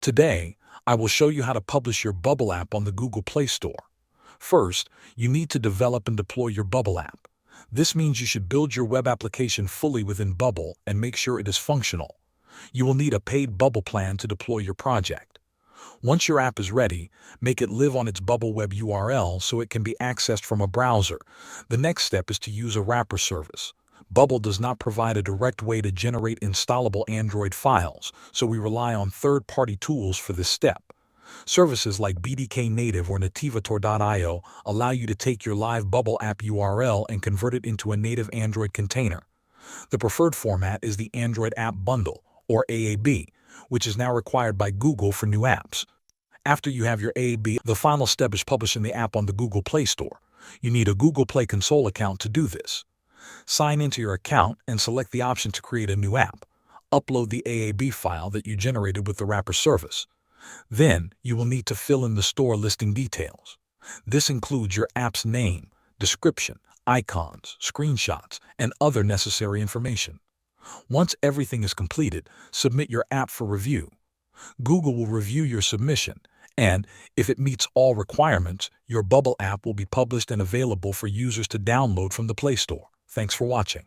Today, I will show you how to publish your Bubble app on the Google Play Store. First, you need to develop and deploy your Bubble app. This means you should build your web application fully within Bubble and make sure it is functional. You will need a paid Bubble plan to deploy your project. Once your app is ready, make it live on its Bubble web URL so it can be accessed from a browser. The next step is to use a wrapper service. Bubble does not provide a direct way to generate installable Android files, so we rely on third-party tools for this step. Services like BDK Native or Nativator.io allow you to take your live Bubble app URL and convert it into a native Android container. The preferred format is the Android App Bundle, or AAB, which is now required by Google for new apps. After you have your AAB, the final step is publishing the app on the Google Play Store. You need a Google Play Console account to do this. Sign into your account and select the option to create a new app. Upload the AAB file that you generated with the wrapper service. Then, you will need to fill in the store listing details. This includes your app's name, description, icons, screenshots, and other necessary information. Once everything is completed, submit your app for review. Google will review your submission, and if it meets all requirements, your Bubble app will be published and available for users to download from the Play Store. Thanks for watching.